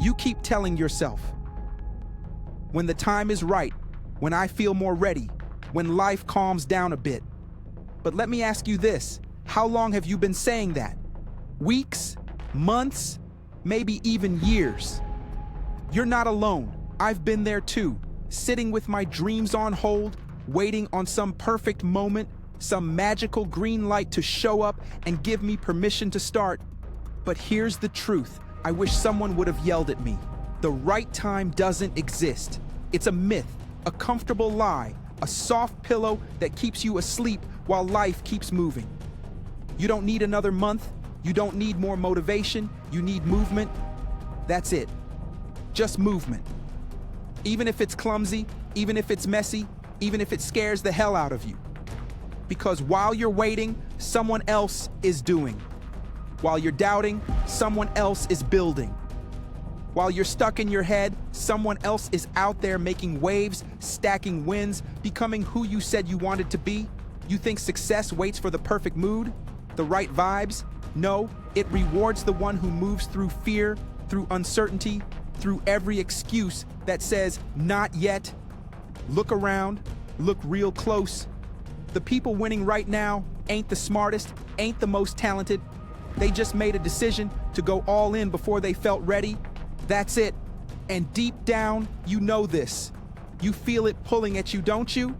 You keep telling yourself, when the time is right, when I feel more ready, when life calms down a bit. But let me ask you this, how long have you been saying that? Weeks? Months? Maybe even years? You're not alone. I've been there too, sitting with my dreams on hold, waiting on some perfect moment, some magical green light to show up and give me permission to start. But here's the truth. I wish someone would have yelled at me. The right time doesn't exist. It's a myth, a comfortable lie, a soft pillow that keeps you asleep while life keeps moving. You don't need another month. You don't need more motivation. You need movement. That's it. Just movement. Even if it's clumsy, even if it's messy, even if it scares the hell out of you. Because while you're waiting, someone else is doing. While you're doubting, someone else is building. While you're stuck in your head, someone else is out there making waves, stacking wins, becoming who you said you wanted to be. You think success waits for the perfect mood, the right vibes? No, it rewards the one who moves through fear, through uncertainty, through every excuse that says, not yet. Look around, look real close. The people winning right now ain't the smartest, ain't the most talented. They just made a decision to go all in before they felt ready. That's it. And deep down, you know this. You feel it pulling at you, don't you?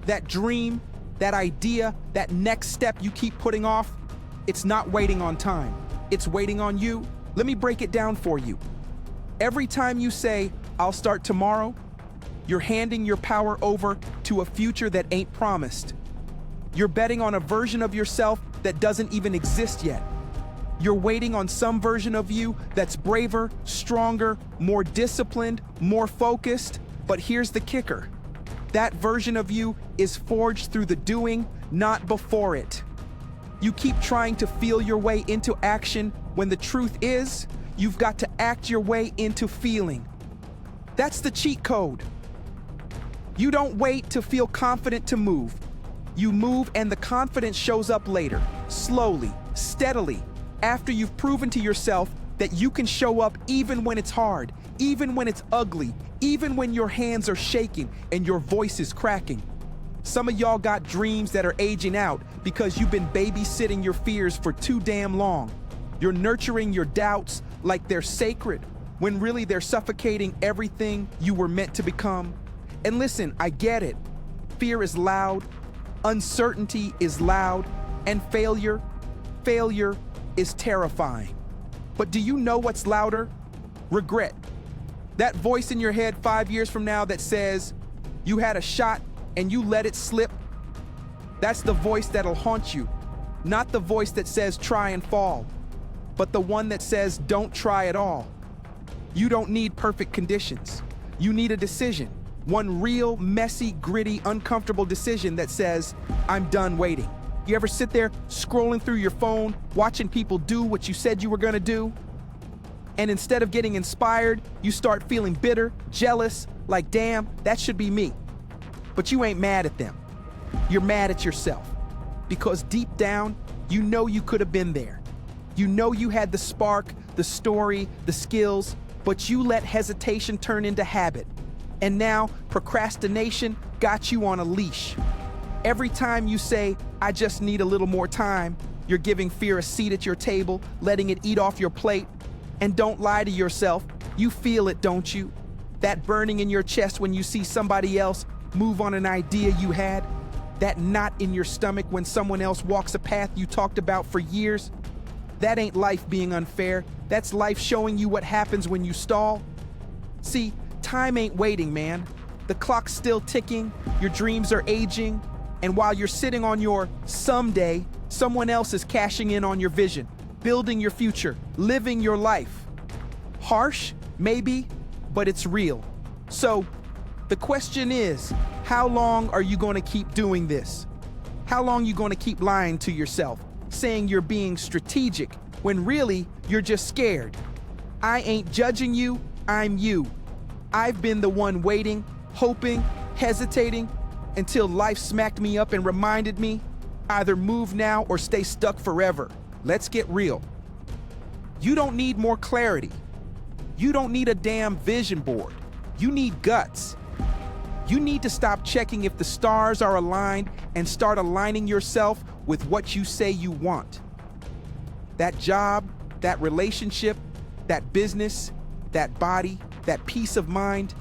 That dream, that idea, that next step you keep putting off, it's not waiting on time. It's waiting on you. Let me break it down for you. Every time you say, I'll start tomorrow, you're handing your power over to a future that ain't promised. You're betting on a version of yourself that doesn't even exist yet. You're waiting on some version of you that's braver, stronger, more disciplined, more focused. But here's the kicker. That version of you is forged through the doing, not before it. You keep trying to feel your way into action when the truth is, you've got to act your way into feeling. That's the cheat code. You don't wait to feel confident to move. You move and the confidence shows up later, slowly, steadily, after you've proven to yourself that you can show up even when it's hard, even when it's ugly, even when your hands are shaking and your voice is cracking. Some of y'all got dreams that are aging out because you've been babysitting your fears for too damn long. You're nurturing your doubts like they're sacred, when really they're suffocating everything you were meant to become. And listen, I get it. Fear is loud, uncertainty is loud, and failure is terrifying. But do you know what's louder? Regret. That voice in your head 5 years from now that says, you had a shot and you let it slip. That's the voice that'll haunt you. Not the voice that says try and fall, but the one that says don't try at all. You don't need perfect conditions. You need a decision. One real, messy, gritty, uncomfortable decision that says, I'm done waiting. You ever sit there scrolling through your phone, watching people do what you said you were gonna do? And instead of getting inspired, you start feeling bitter, jealous, like damn, that should be me. But you ain't mad at them. You're mad at yourself. Because deep down, you know you could have been there. You know you had the spark, the story, the skills, but you let hesitation turn into habit. And now procrastination got you on a leash. Every time you say, I just need a little more time, you're giving fear a seat at your table, letting it eat off your plate. And don't lie to yourself. You feel it, don't you? That burning in your chest when you see somebody else move on an idea you had. That knot in your stomach when someone else walks a path you talked about for years. That ain't life being unfair. That's life showing you what happens when you stall. See, time ain't waiting, man. The clock's still ticking, your dreams are aging, and while you're sitting on your someday, someone else is cashing in on your vision, building your future, living your life. Harsh, maybe, but it's real. So, the question is, how long are you going to keep doing this? How long are you going to keep lying to yourself, saying you're being strategic, when really you're just scared? I ain't judging you, I'm you. I've been the one waiting, hoping, hesitating, until life smacked me up and reminded me, either move now or stay stuck forever. Let's get real. You don't need more clarity. You don't need a damn vision board. You need guts. You need to stop checking if the stars are aligned and start aligning yourself with what you say you want. That job, that relationship, that business, that body, that peace of mind,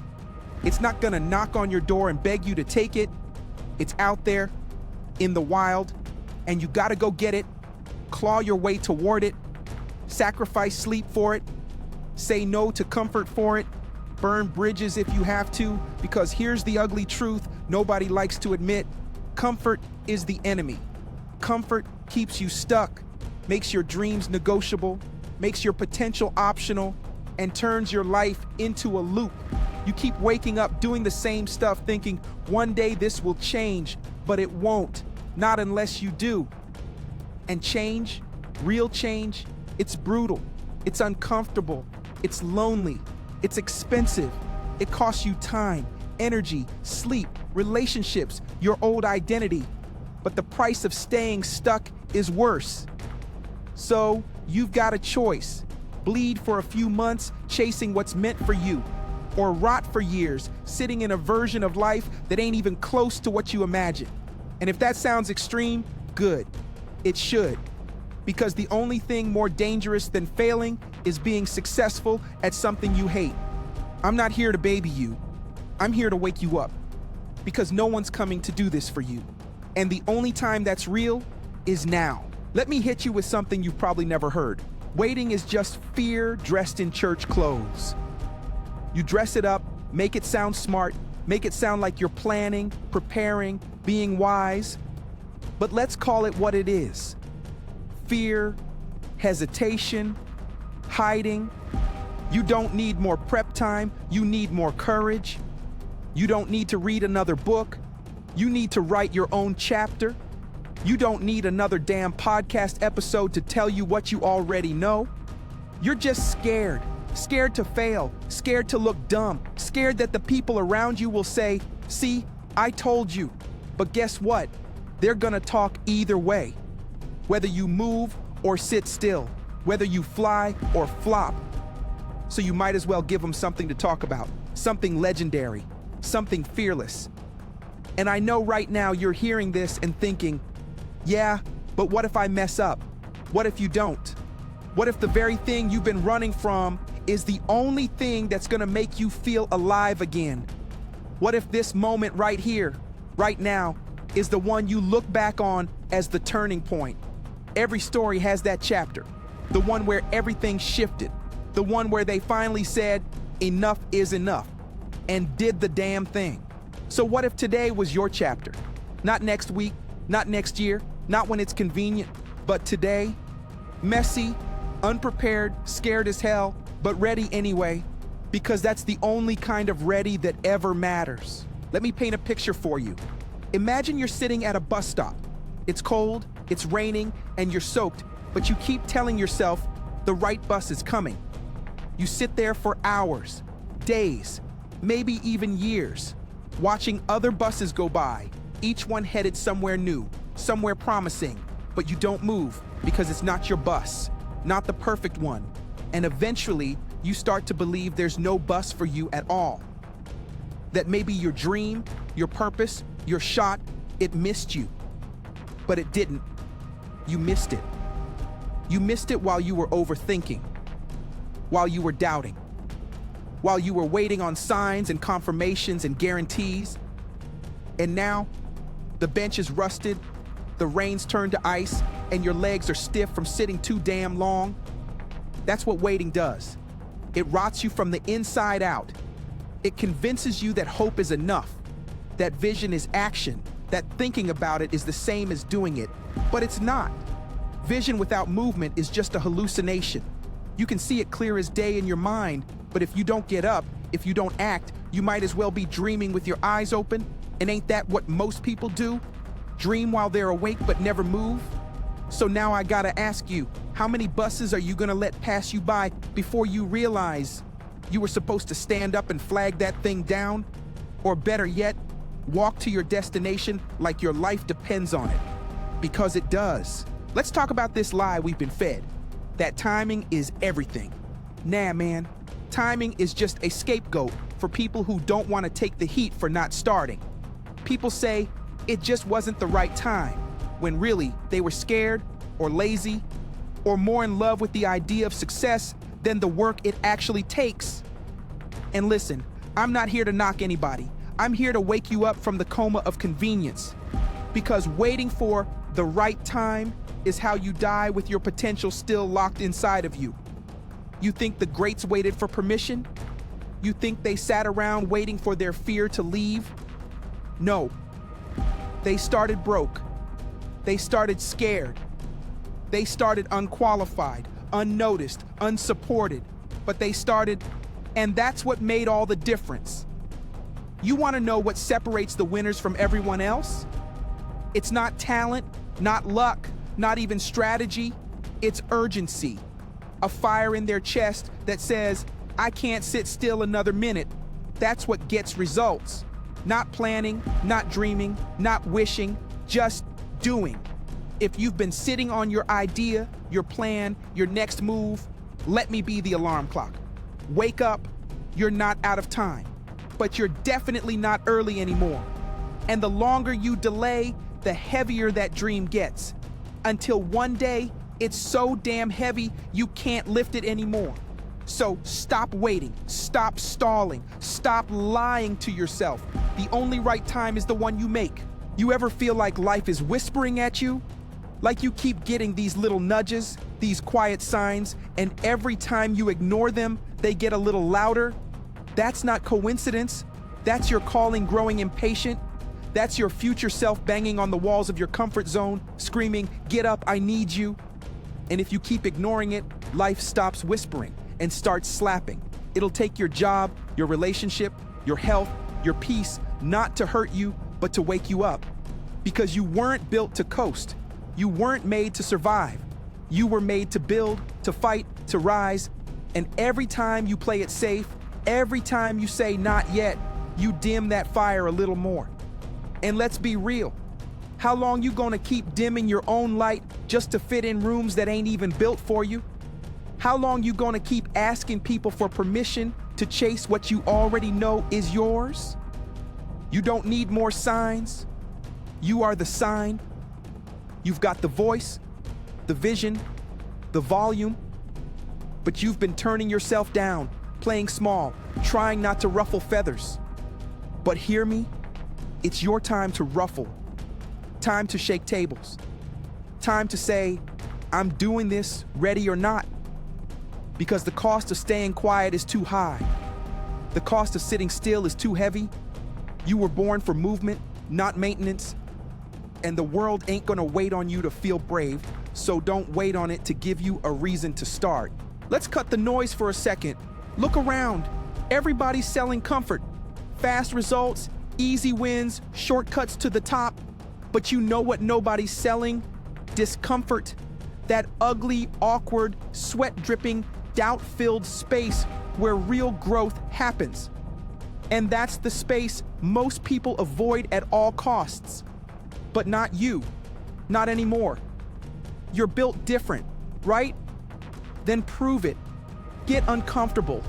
it's not gonna knock on your door and beg you to take it. It's out there in the wild, and you gotta go get it, claw your way toward it, sacrifice sleep for it, say no to comfort for it, burn bridges if you have to, because here's the ugly truth nobody likes to admit. Comfort is the enemy. Comfort keeps you stuck, makes your dreams negotiable, makes your potential optional, and turns your life into a loop. You keep waking up doing the same stuff thinking, one day this will change, but it won't, not unless you do. And change, real change, it's brutal, it's uncomfortable, it's lonely, it's expensive. It costs you time, energy, sleep, relationships, your old identity. But the price of staying stuck is worse. So you've got a choice. Bleed for a few months chasing what's meant for you, or rot for years sitting in a version of life that ain't even close to what you imagine. And if that sounds extreme, good. It should. Because the only thing more dangerous than failing is being successful at something you hate. I'm not here to baby you. I'm here to wake you up. Because no one's coming to do this for you. And the only time that's real is now. Let me hit you with something you've probably never heard. Waiting is just fear dressed in church clothes. You dress it up, make it sound smart, make it sound like you're planning, preparing, being wise. But let's call it what it is. Fear, hesitation, hiding. You don't need more prep time, you need more courage. You don't need to read another book. You need to write your own chapter. You don't need another damn podcast episode to tell you what you already know. You're just scared. Scared to fail, scared to look dumb, scared that the people around you will say, see, I told you. But guess what? They're gonna talk either way. Whether you move or sit still, whether you fly or flop. So you might as well give them something to talk about, something legendary, something fearless. And I know right now you're hearing this and thinking, yeah, but what if I mess up? What if you don't? What if the very thing you've been running from is the only thing that's gonna make you feel alive again? What if this moment right here, right now, is the one you look back on as the turning point? Every story has that chapter, the one where everything shifted, the one where they finally said, enough is enough, and did the damn thing. So what if today was your chapter? Not next week, not next year, not when it's convenient, but today? Messy, unprepared, scared as hell, but ready anyway, because that's the only kind of ready that ever matters. Let me paint a picture for you. Imagine you're sitting at a bus stop. It's cold, it's raining, and you're soaked, but you keep telling yourself the right bus is coming. You sit there for hours, days, maybe even years, watching other buses go by, each one headed somewhere new, somewhere promising, but you don't move because it's not your bus, not the perfect one. And eventually, you start to believe there's no bus for you at all. That maybe your dream, your purpose, your shot, it missed you. But it didn't. You missed it. You missed it while you were overthinking, while you were doubting, while you were waiting on signs and confirmations and guarantees. And now, the bench is rusted, the rain's turned to ice, and your legs are stiff from sitting too damn long. That's what waiting does. It rots you from the inside out. It convinces you that hope is enough, that vision is action, that thinking about it is the same as doing it, but it's not. Vision without movement is just a hallucination. You can see it clear as day in your mind, but if you don't get up, if you don't act, you might as well be dreaming with your eyes open. And ain't that what most people do? Dream while they're awake but never move? So now I gotta ask you, how many buses are you gonna let pass you by before you realize you were supposed to stand up and flag that thing down? Or better yet, walk to your destination like your life depends on it. Because it does. Let's talk about this lie we've been fed. That timing is everything. Nah, man. Timing is just a scapegoat for people who don't want to take the heat for not starting. People say it just wasn't the right time, when really they were scared or lazy or more in love with the idea of success than the work it actually takes. And listen, I'm not here to knock anybody. I'm here to wake you up from the coma of convenience. Because waiting for the right time is how you die with your potential still locked inside of you. You think the greats waited for permission? You think they sat around waiting for their fear to leave? No. They started broke. They started scared. They started unqualified, unnoticed, unsupported. But they started, and that's what made all the difference. You want to know what separates the winners from everyone else? It's not talent, not luck, not even strategy. It's urgency. A fire in their chest that says, I can't sit still another minute. That's what gets results. Not planning, not dreaming, not wishing, just doing. If you've been sitting on your idea, your plan, your next move, let me be the alarm clock. Wake up, you're not out of time, but you're definitely not early anymore. And the longer you delay, the heavier that dream gets. Until one day, it's so damn heavy you can't lift it anymore. So stop waiting, stop stalling, stop lying to yourself. The only right time is the one you make. You ever feel like life is whispering at you? Like you keep getting these little nudges, these quiet signs, and every time you ignore them, they get a little louder? That's not coincidence. That's your calling growing impatient. That's your future self banging on the walls of your comfort zone, screaming, "Get up, I need you." And if you keep ignoring it, life stops whispering and starts slapping. It'll take your job, your relationship, your health, your peace, not to hurt you, but to wake you up. Because you weren't built to coast. You weren't made to survive. You were made to build, to fight, to rise. And every time you play it safe, every time you say not yet, you dim that fire a little more. And let's be real. How long you gonna keep dimming your own light just to fit in rooms that ain't even built for you? How long you gonna keep asking people for permission to chase what you already know is yours? You don't need more signs. You are the sign. You've got the voice, the vision, the volume, but you've been turning yourself down, playing small, trying not to ruffle feathers. But hear me, it's your time to ruffle, time to shake tables, time to say, I'm doing this, ready or not. Because the cost of staying quiet is too high. The cost of sitting still is too heavy. You were born for movement, not maintenance. And the world ain't gonna wait on you to feel brave, so don't wait on it to give you a reason to start. Let's cut the noise for a second. Look around. Everybody's selling comfort. Fast results, easy wins, shortcuts to the top. But you know what nobody's selling? Discomfort. That ugly, awkward, sweat-dripping, doubt-filled space where real growth happens. And that's the space most people avoid at all costs. But not you. Not anymore. You're built different, right? Then prove it. Get uncomfortable.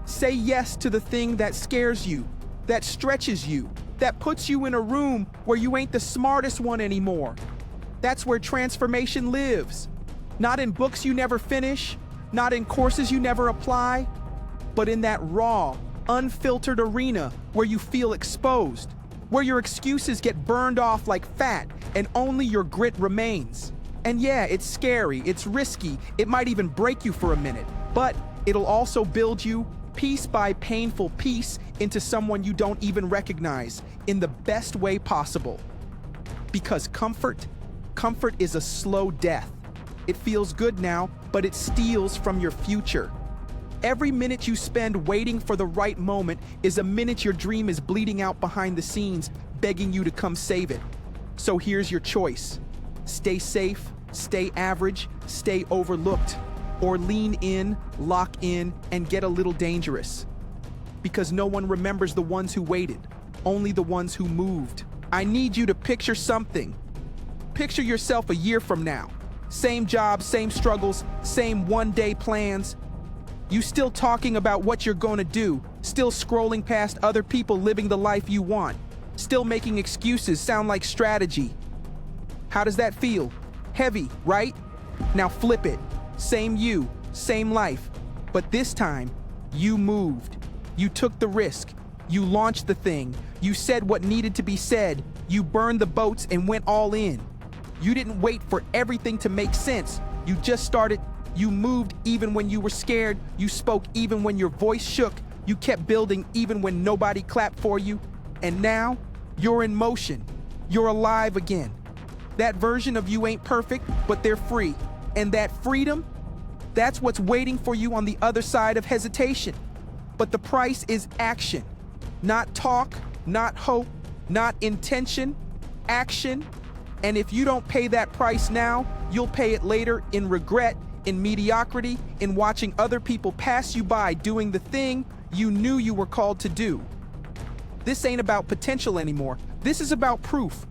Say yes to the thing that scares you, that stretches you, that puts you in a room where you ain't the smartest one anymore. That's where transformation lives. Not in books you never finish, not in courses you never apply, but in that raw, unfiltered arena where you feel exposed, where your excuses get burned off like fat and only your grit remains. And yeah, it's scary, it's risky, it might even break you for a minute, but it'll also build you piece by painful piece into someone you don't even recognize in the best way possible. Because comfort is a slow death. It feels good now, but it steals from your future. Every minute you spend waiting for the right moment is a minute your dream is bleeding out behind the scenes, begging you to come save it. So here's your choice. Stay safe, stay average, stay overlooked, or lean in, lock in, and get a little dangerous. Because no one remembers the ones who waited, only the ones who moved. I need you to picture something. Picture yourself a year from now. Same job, same struggles, same one-day plans. You still talking about what you're gonna do, still scrolling past other people living the life you want, still making excuses sound like strategy. How does that feel? Heavy, right? Now flip it. Same you, same life. But this time, you moved. You took the risk. You launched the thing. You said what needed to be said. You burned the boats and went all in. You didn't wait for everything to make sense. You just started. You moved even when you were scared. You spoke even when your voice shook. You kept building even when nobody clapped for you. And now, you're in motion. You're alive again. That version of you ain't perfect, but they're free. And that freedom, that's what's waiting for you on the other side of hesitation. But the price is action. Not talk, not hope, not intention, action. And if you don't pay that price now, you'll pay it later in regret, in mediocrity, in watching other people pass you by doing the thing you knew you were called to do. This ain't about potential anymore. This is about proof.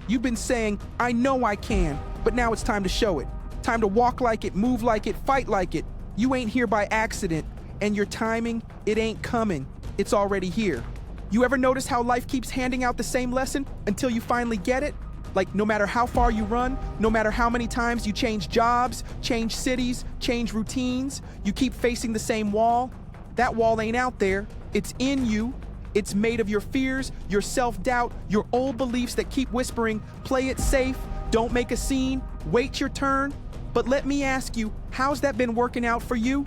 You've been saying, I know I can, but now it's time to show it. Time to walk like it, move like it, fight like it. You ain't here by accident, and your timing, it ain't coming. It's already here. You ever notice how life keeps handing out the same lesson until you finally get it? Like no matter how far you run, no matter how many times you change jobs, change cities, change routines, you keep facing the same wall. That wall ain't out there. It's in you. It's made of your fears, your self-doubt, your old beliefs that keep whispering, play it safe, don't make a scene, wait your turn. But let me ask you, how's that been working out for you?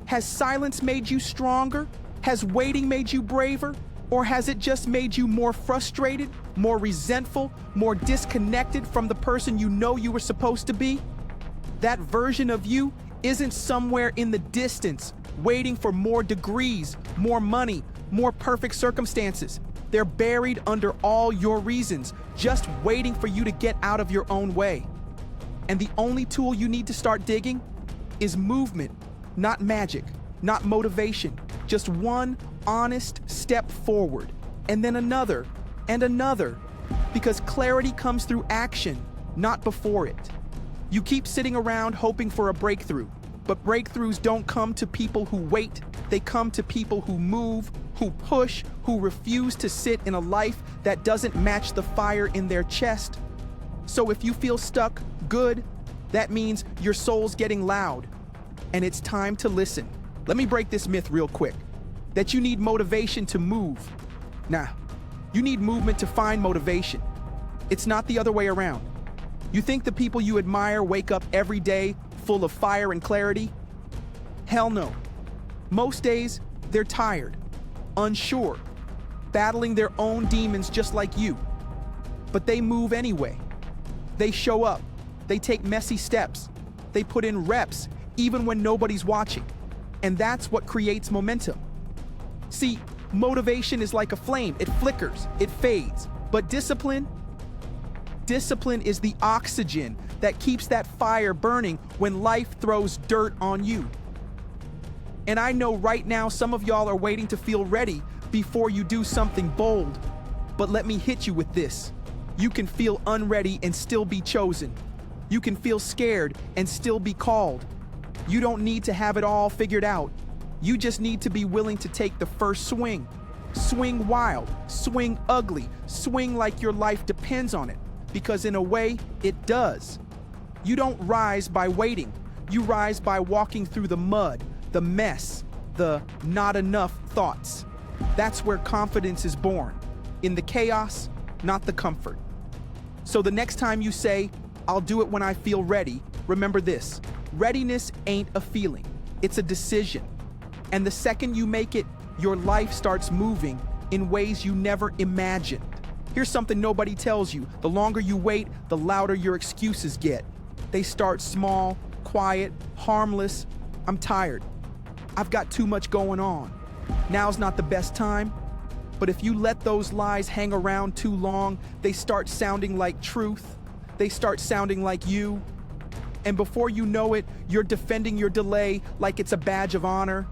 Has silence made you stronger? Has waiting made you braver? Or has it just made you more frustrated, more resentful, more disconnected from the person you know you were supposed to be? That version of you isn't somewhere in the distance, waiting for more degrees, more money, more perfect circumstances. They're buried under all your reasons, just waiting for you to get out of your own way. And the only tool you need to start digging is movement, not magic, not motivation, just one honest step forward, and then another, and another, because clarity comes through action, not before it. You keep sitting around hoping for a breakthrough, but breakthroughs don't come to people who wait, they come to people who move, who push, who refuse to sit in a life that doesn't match the fire in their chest. So if you feel stuck, good, that means your soul's getting loud, and it's time to listen. Let me break this myth real quick, that you need motivation to move. Nah, you need movement to find motivation. It's not the other way around. You think the people you admire wake up every day full of fire and clarity? Hell no. Most days, they're tired, unsure, battling their own demons just like you. But they move anyway. They show up. They take messy steps. They put in reps, even when nobody's watching. And that's what creates momentum. See, motivation is like a flame. It flickers, it fades. But discipline is the oxygen that keeps that fire burning when life throws dirt on you. And I know right now some of y'all are waiting to feel ready before you do something bold. But let me hit you with this. You can feel unready and still be chosen. You can feel scared and still be called. You don't need to have it all figured out. You just need to be willing to take the first swing. Swing wild, swing ugly, swing like your life depends on it. Because in a way, it does. You don't rise by waiting. You rise by walking through the mud, the mess, the not enough thoughts. That's where confidence is born. In the chaos, not the comfort. So the next time you say, I'll do it when I feel ready, remember this. Readiness ain't a feeling. It's a decision. And the second you make it, your life starts moving in ways you never imagined. Here's something nobody tells you. The longer you wait, the louder your excuses get. They start small, quiet, harmless. I'm tired. I've got too much going on. Now's not the best time. But if you let those lies hang around too long, they start sounding like truth. They start sounding like you. And before you know it, you're defending your delay like it's a badge of honor,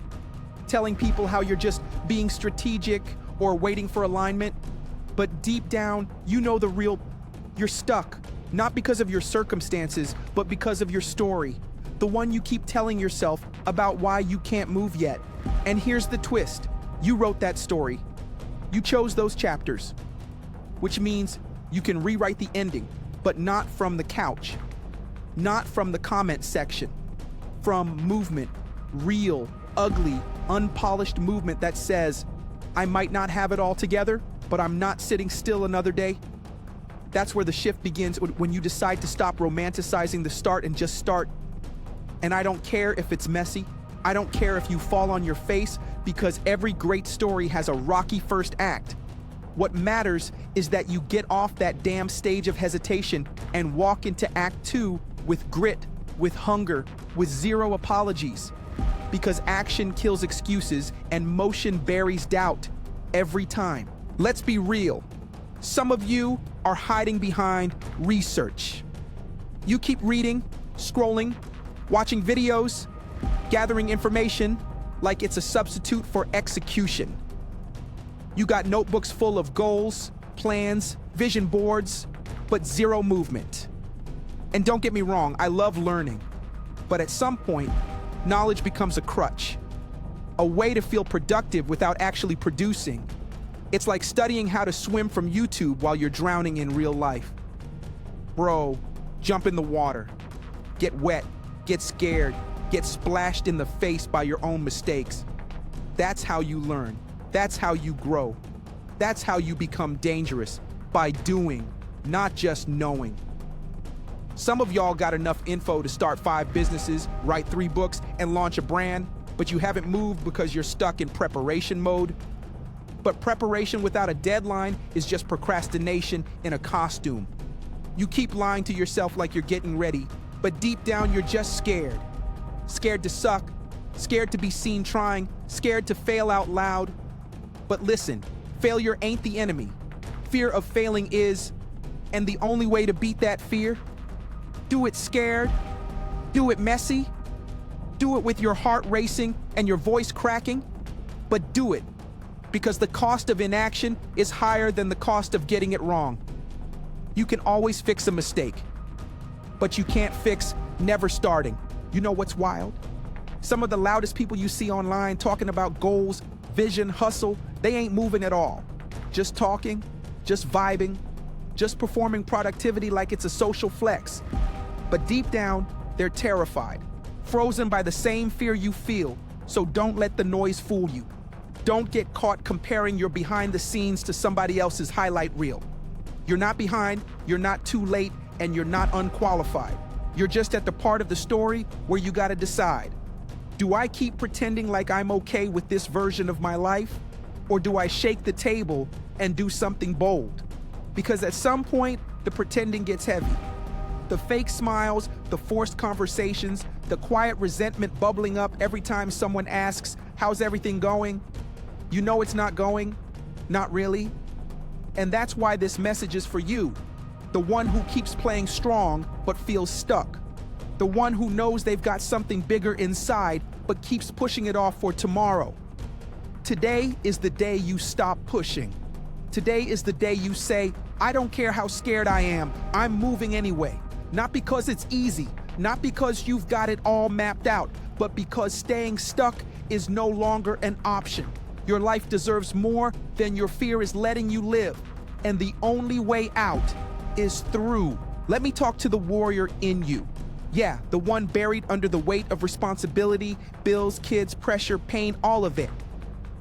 telling people how you're just being strategic or waiting for alignment. But deep down, you know the real, you're stuck, not because of your circumstances, but because of your story. the one you keep telling yourself about why you can't move yet. And here's the twist. You wrote that story. You chose those chapters, which means you can rewrite the ending, but not from the couch, not from the comment section, from movement, real, ugly, unpolished movement that says, I might not have it all together, but I'm not sitting still another day. That's where the shift begins, when you decide to stop romanticizing the start and just start. And I don't care if it's messy. I don't care if you fall on your face, because every great story has a rocky first act. What matters is that you get off that damn stage of hesitation and walk into Act 2 with grit, with hunger, with zero apologies. Because action kills excuses and motion buries doubt every time. Let's be real. Some of you are hiding behind research. You keep reading, scrolling, watching videos, gathering information like it's a substitute for execution. You got notebooks full of goals, plans, vision boards, but zero movement. And don't get me wrong, I love learning. But at some point, knowledge becomes a crutch, a way to feel productive without actually producing. It's like studying how to swim from YouTube while you're drowning in real life. Bro, jump in the water. Get wet, get scared, get splashed in the face by your own mistakes. That's how you learn. That's how you grow. That's how you become dangerous, by doing, not just knowing. Some of y'all got enough info to start 5 businesses, write 3 books, and launch a brand, but you haven't moved because you're stuck in preparation mode. But preparation without a deadline is just procrastination in a costume. You keep lying to yourself like you're getting ready, but deep down you're just scared. Scared to suck, scared to be seen trying, scared to fail out loud. But listen, failure ain't the enemy. Fear of failing is, and the only way to beat that fear, do it scared, do it messy, do it with your heart racing and your voice cracking, but do it, because the cost of inaction is higher than the cost of getting it wrong. You can always fix a mistake, but you can't fix never starting. You know what's wild? Some of the loudest people you see online talking about goals, vision, hustle, they ain't moving at all. Just talking, just vibing, just performing productivity like it's a social flex. But deep down, they're terrified, frozen by the same fear you feel, so don't let the noise fool you. Don't get caught comparing your behind the scenes to somebody else's highlight reel. You're not behind, you're not too late, and you're not unqualified. You're just at the part of the story where you gotta decide. Do I keep pretending like I'm okay with this version of my life? Or do I shake the table and do something bold? Because at some point, the pretending gets heavy. The fake smiles, the forced conversations, the quiet resentment bubbling up every time someone asks, how's everything going? You know it's not going, not really. And that's why this message is for you, the one who keeps playing strong but feels stuck. The one who knows they've got something bigger inside but keeps pushing it off for tomorrow. Today is the day you stop pushing. Today is the day you say, I don't care how scared I am, I'm moving anyway. Not because it's easy, not because you've got it all mapped out, but because staying stuck is no longer an option. Your life deserves more than your fear is letting you live. And the only way out is through. Let me talk to the warrior in you. Yeah, the one buried under the weight of responsibility, bills, kids, pressure, pain, all of it.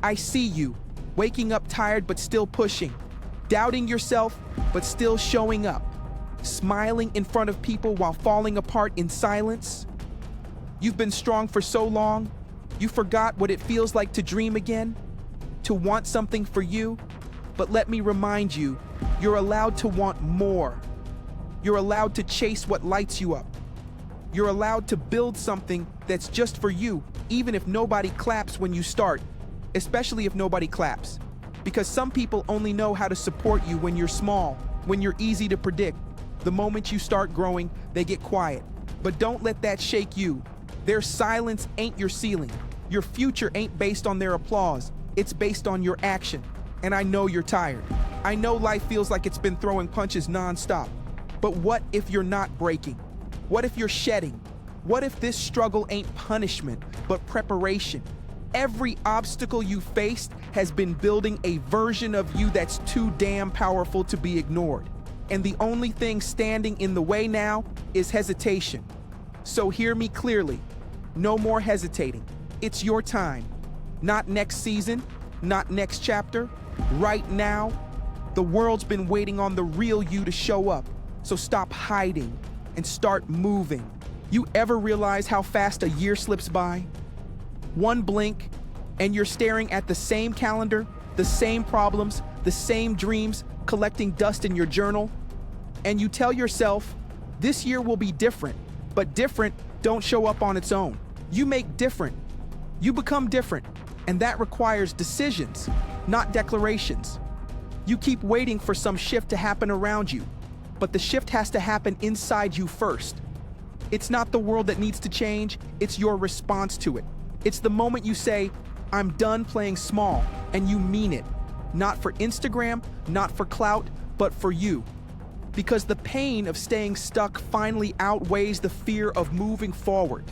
I see you, waking up tired but still pushing, doubting yourself but still showing up, smiling in front of people while falling apart in silence. You've been strong for so long, you forgot what it feels like to dream again, to want something for you. But let me remind you, you're allowed to want more. You're allowed to chase what lights you up. You're allowed to build something that's just for you, even if nobody claps when you start, especially if nobody claps. Because some people only know how to support you when you're small, when you're easy to predict. The moment you start growing, they get quiet. But don't let that shake you. Their silence ain't your ceiling. Your future ain't based on their applause. It's based on your action. And I know you're tired. I know life feels like it's been throwing punches nonstop. But what if you're not breaking? What if you're shedding? What if this struggle ain't punishment, but preparation? Every obstacle you faced has been building a version of you that's too damn powerful to be ignored. And the only thing standing in the way now is hesitation. So hear me clearly. No more hesitating. It's your time. Not next season, not next chapter. Right now. The world's been waiting on the real you to show up. So stop hiding and start moving. You ever realize how fast a year slips by? One blink, and you're staring at the same calendar, the same problems, the same dreams, collecting dust in your journal. And you tell yourself, this year will be different, but different don't show up on its own. You make different. You become different, and that requires decisions, not declarations. You keep waiting for some shift to happen around you, but the shift has to happen inside you first. It's not the world that needs to change, it's your response to it. It's the moment you say, I'm done playing small, and you mean it. Not for Instagram, not for clout, but for you. Because the pain of staying stuck finally outweighs the fear of moving forward.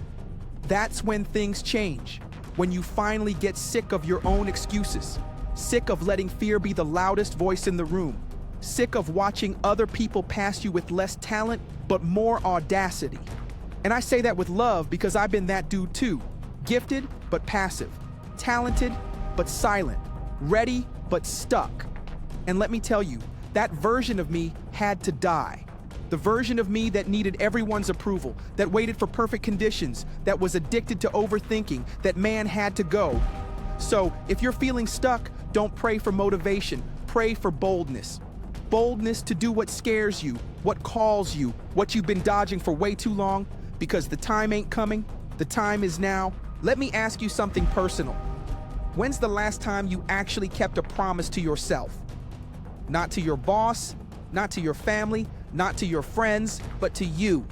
That's when things change, when you finally get sick of your own excuses, sick of letting fear be the loudest voice in the room, sick of watching other people pass you with less talent, but more audacity. And I say that with love because I've been that dude too. Gifted, but passive. Talented, but silent. Ready, but stuck. And let me tell you, that version of me had to die. The version of me that needed everyone's approval, that waited for perfect conditions, that was addicted to overthinking, that man had to go. So, if you're feeling stuck, don't pray for motivation, pray for boldness. Boldness to do what scares you, what calls you, what you've been dodging for way too long, because the time ain't coming, the time is now. Let me ask you something personal. When's the last time you actually kept a promise to yourself? Not to your boss, not to your family, not to your friends, but to you.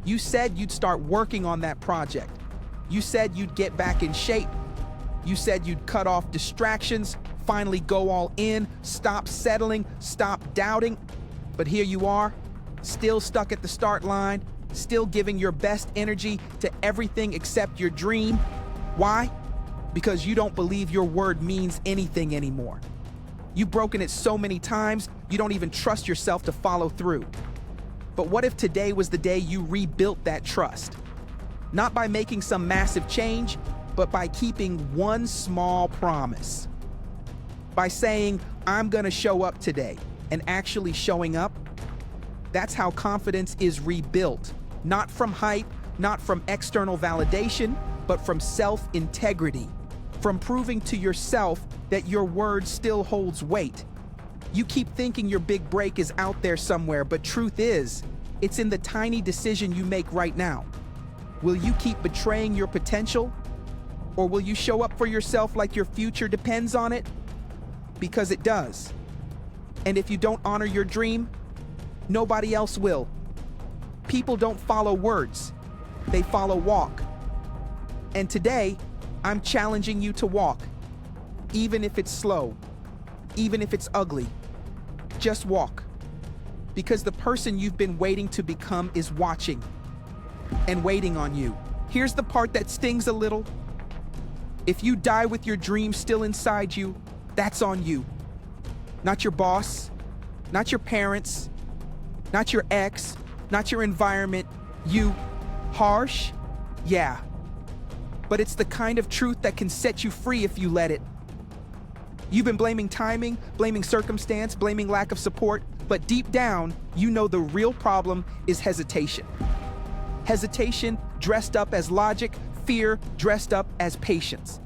You said you'd start working on that project. You said you'd get back in shape. You said you'd cut off distractions, finally go all in, stop settling, stop doubting. But here you are, still stuck at the start line, still giving your best energy to everything except your dream. Why? Because you don't believe your word means anything anymore. You've broken it so many times, you don't even trust yourself to follow through. But what if today was the day you rebuilt that trust? Not by making some massive change, but by keeping one small promise. By saying, I'm gonna show up today, and actually showing up. That's how confidence is rebuilt. Not from hype, not from external validation, but from self-integrity. From proving to yourself that your word still holds weight. You keep thinking your big break is out there somewhere, but truth is, it's in the tiny decision you make right now. Will you keep betraying your potential? Or will you show up for yourself like your future depends on it? Because it does. And if you don't honor your dream, nobody else will. People don't follow words, they follow walk. And today, I'm challenging you to walk. Even if it's slow, even if it's ugly, just walk. Because the person you've been waiting to become is watching and waiting on you. Here's the part that stings a little. If you die with your dream still inside you, that's on you. Not your boss, not your parents, not your ex, not your environment. You. Harsh? Yeah. But it's the kind of truth that can set you free if you let it. You've been blaming timing, blaming circumstance, blaming lack of support, but deep down, you know the real problem is hesitation. Hesitation dressed up as logic, fear dressed up as patience.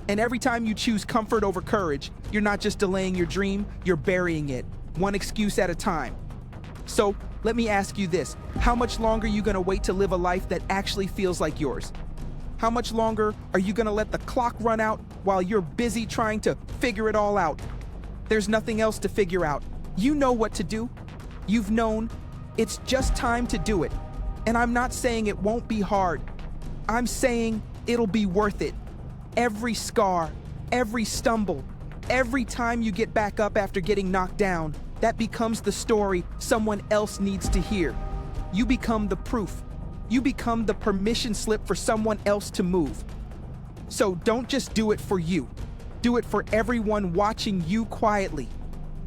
And every time you choose comfort over courage, you're not just delaying your dream, you're burying it, one excuse at a time. So, let me ask you this. How much longer are you gonna wait to live a life that actually feels like yours? How much longer are you gonna let the clock run out while you're busy trying to figure it all out? There's nothing else to figure out. You know what to do. You've known. It's just time to do it. And I'm not saying it won't be hard. I'm saying it'll be worth it. Every scar, every stumble, every time you get back up after getting knocked down, that becomes the story someone else needs to hear. You become the proof. You become the permission slip for someone else to move. So don't just do it for you. Do it for everyone watching you quietly,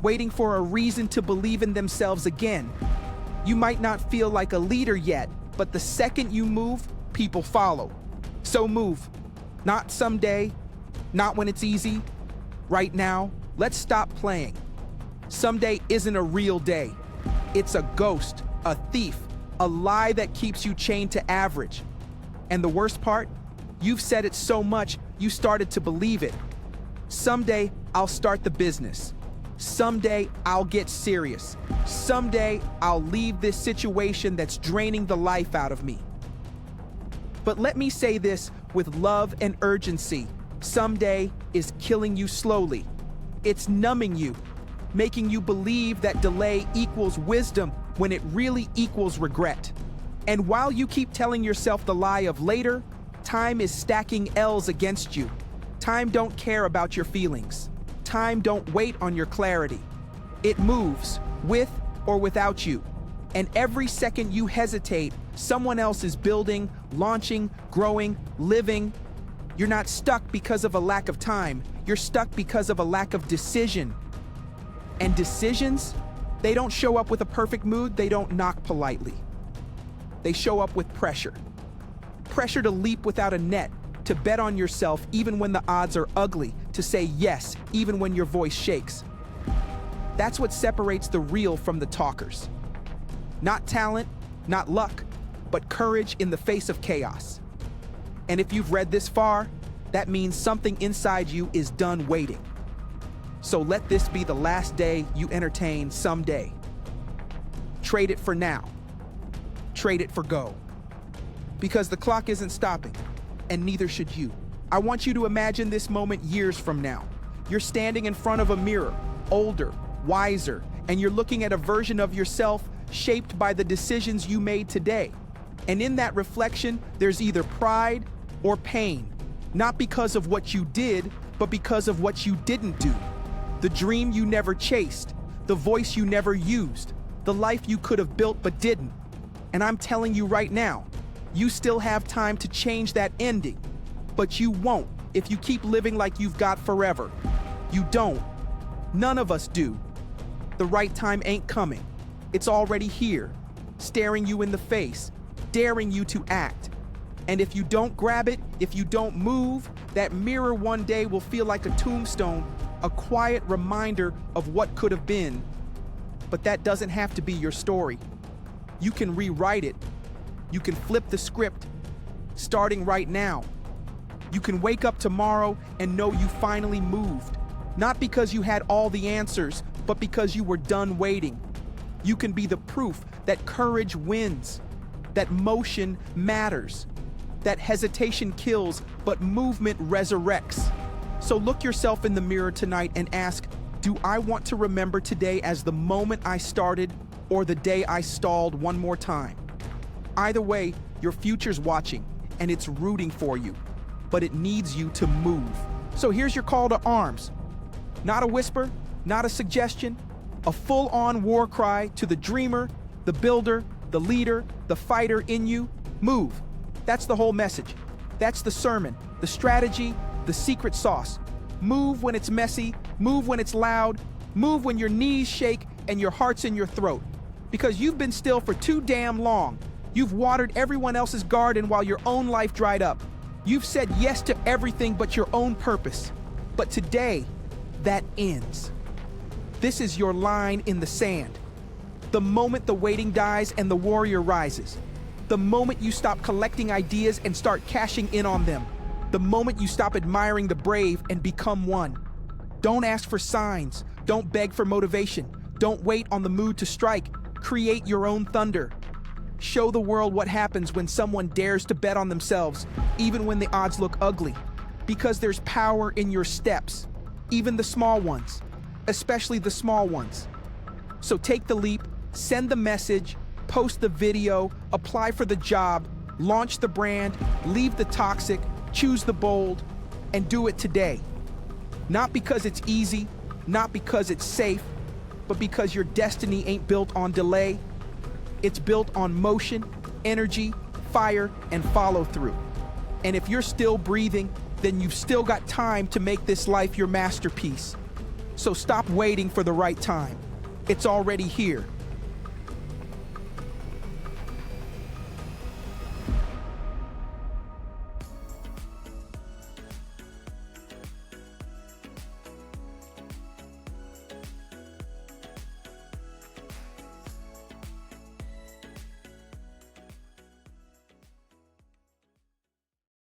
waiting for a reason to believe in themselves again. You might not feel like a leader yet, but the second you move, people follow. So move. Not someday, not when it's easy. Right now, let's stop playing. Someday isn't a real day. It's a ghost, a thief, a lie that keeps you chained to average. And the worst part? You've said it so much, you started to believe it. Someday, I'll start the business. Someday, I'll get serious. Someday, I'll leave this situation that's draining the life out of me. But let me say this with love and urgency. Someday is killing you slowly. It's numbing you, making you believe that delay equals wisdom when it really equals regret. And while you keep telling yourself the lie of later, time is stacking L's against you. Time don't care about your feelings. Time don't wait on your clarity. It moves, with or without you. And every second you hesitate, someone else is building, launching, growing, living. You're not stuck because of a lack of time. You're stuck because of a lack of decision. And decisions, they don't show up with a perfect mood. They don't knock politely. They show up with pressure. Pressure to leap without a net, to bet on yourself even when the odds are ugly, to say yes even when your voice shakes. That's what separates the real from the talkers. Not talent, not luck, but courage in the face of chaos. And if you've read this far, that means something inside you is done waiting. So let this be the last day you entertain someday. Trade it for now. Trade it for go. Because the clock isn't stopping, and neither should you. I want you to imagine this moment years from now. You're standing in front of a mirror, older, wiser, and you're looking at a version of yourself shaped by the decisions you made today. And in that reflection, there's either pride or pain, not because of what you did, but because of what you didn't do. The dream you never chased, the voice you never used, the life you could have built but didn't. And I'm telling you right now, you still have time to change that ending, but you won't if you keep living like you've got forever. You don't. None of us do. The right time ain't coming. It's already here, staring you in the face, daring you to act. And if you don't grab it, if you don't move, that mirror one day will feel like a tombstone, a quiet reminder of what could have been. But that doesn't have to be your story. You can rewrite it. You can flip the script, starting right now. You can wake up tomorrow and know you finally moved, not because you had all the answers, but because you were done waiting. You can be the proof that courage wins, that motion matters, that hesitation kills, but movement resurrects. So look yourself in the mirror tonight and ask, do I want to remember today as the moment I started or the day I stalled one more time? Either way, your future's watching and it's rooting for you, but it needs you to move. So here's your call to arms. Not a whisper, not a suggestion, a full-on war cry to the dreamer, the builder, the leader, the fighter in you. Move. That's the whole message. That's the sermon, the strategy, the secret sauce. Move when it's messy, move when it's loud, move when your knees shake and your heart's in your throat. Because you've been still for too damn long. You've watered everyone else's garden while your own life dried up. You've said yes to everything but your own purpose. But today, that ends. This is your line in the sand. The moment the waiting dies and the warrior rises. The moment you stop collecting ideas and start cashing in on them. The moment you stop admiring the brave and become one. Don't ask for signs. Don't beg for motivation. Don't wait on the mood to strike. Create your own thunder. Show the world what happens when someone dares to bet on themselves, even when the odds look ugly. Because there's power in your steps, even the small ones, especially the small ones. So take the leap, send the message, post the video, apply for the job, launch the brand, leave the toxic, choose the bold, and do it today. Not because it's easy, not because it's safe, but because your destiny ain't built on delay. It's built on motion, energy, fire, and follow through. And if you're still breathing, then you've still got time to make this life your masterpiece. So stop waiting for the right time. It's already here.